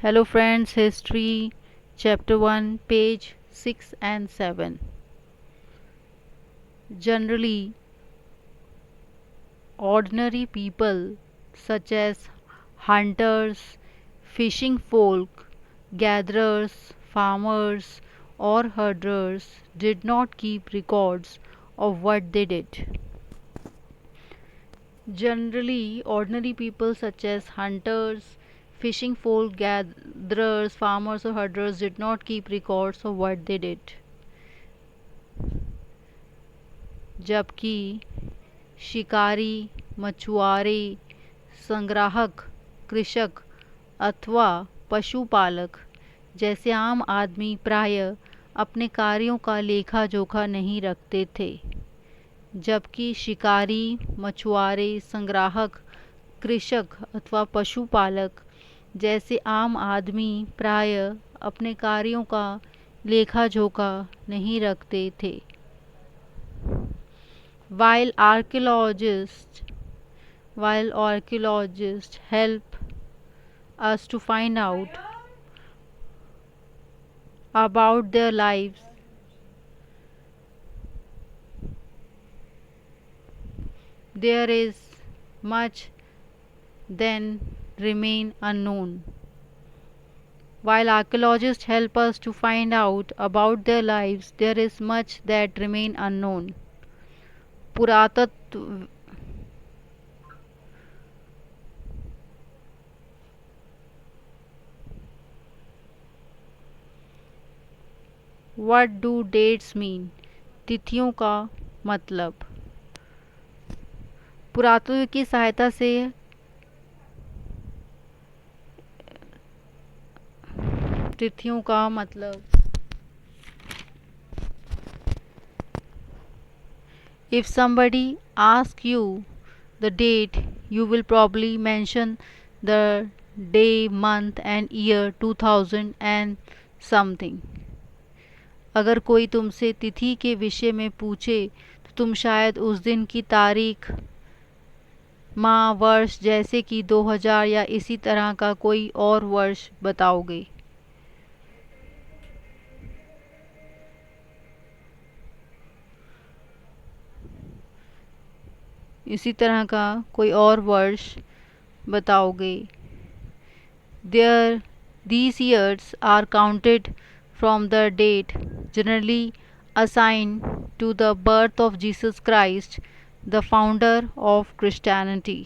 Hello friends, History Chapter 1, page 6 and 7. Generally, ordinary people such as hunters, fishing folk, gatherers, farmers, or herders did not keep records of what they did. Generally, ordinary people such as hunters, fishing folk, gatherers, farmers, or herders did not keep records of what they did. जबकि शिकारी, मछुआरे, संग्राहक, कृषक अथवा पशुपालक जैसे आम आदमी प्रायः अपने कार्यों का लेखा जोखा नहीं रखते थे। जबकि शिकारी, मछुआरे, संग्राहक, कृषक अथवा पशुपालक जैसे आम आदमी प्रायः अपने कार्यों का लेखा जोखा नहीं रखते थे। While archaeologists help us to find out about their lives, there is much then remain unknown. While archaeologists help us to find out about their lives, there is much that remain unknown. पुरातत्व What do dates mean? तिथियों का मतलब पुरातत्व की सहायता से तिथियों का मतलब If somebody asks you the date, you will probably mention the day, month and year 2000 and something. अगर कोई तुमसे तिथि के विषय में पूछे तो तुम शायद उस दिन की तारीख, माह, वर्ष जैसे कि 2000 या इसी तरह का कोई और वर्ष बताओगे। इसी तरह का कोई और वर्ष बताओगे। These years are counted from the date generally assigned to the birth of Jesus Christ, the founder of Christianity.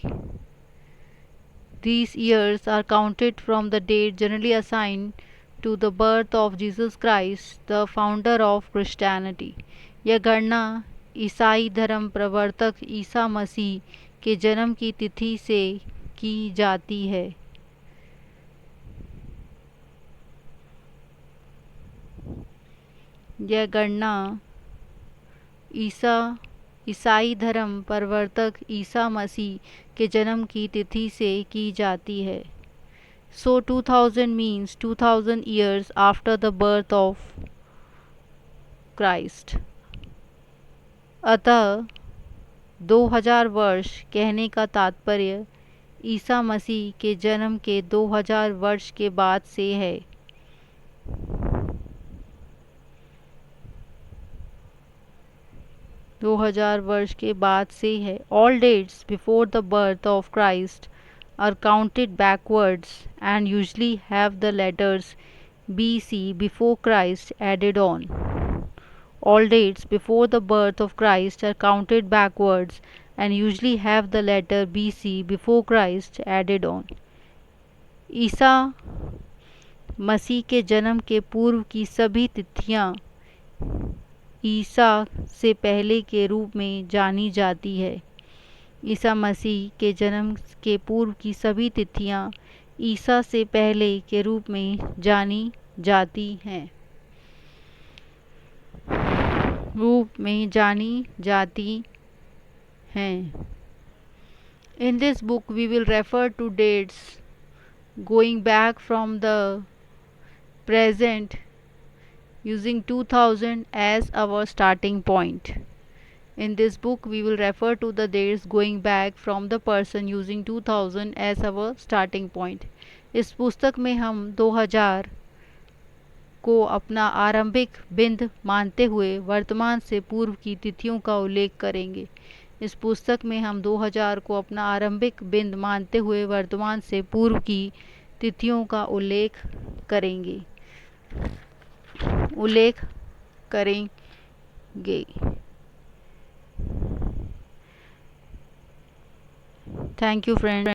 These years are counted from the date generally assigned to the birth of Jesus Christ, the founder of Christianity. यह गणना ईसाई धर्म प्रवर्तक ईसा मसीह के जन्म की तिथि से की जाती है। यह गणना ईसाई धर्म प्रवर्तक ईसा मसीह के जन्म की तिथि से की जाती है। So 2000 means 2000 years after the birth of Christ. अतः 2000 वर्ष कहने का तात्पर्य ईसा मसीह के जन्म के 2000 वर्ष के बाद से है। वर्ष के बाद से है। All dates before the birth of Christ are counted backwards and usually have the letters BC before Christ added on. All dates before the birth of Christ are counted backwards and usually have the letter BC before Christ added on. Isa Masih के जन्म के पूर्व की सभी तिथियां ईसा से पहले के रूप में जानी जाती है। ईसा मसीह के जन्म के पूर्व की सभी तिथियां ईसा से पहले के रूप में जानी जाती हैं। In this book we will refer to dates going back from the present using 2000 as our starting point. In this book, we will refer to the dates going back from the person using 2000 as our starting point. इस पुस्तक में हम 2000 को अपना आरंभिक बिंदु मानते हुए वर्तमान से पूर्व की तिथियों का उल्लेख करेंगे। इस पुस्तक में हम 2000 को अपना आरंभिक बिंदु मानते हुए वर्तमान से पूर्व की तिथियों का करेंगे उल्लेख करेंगे। Thank you friends.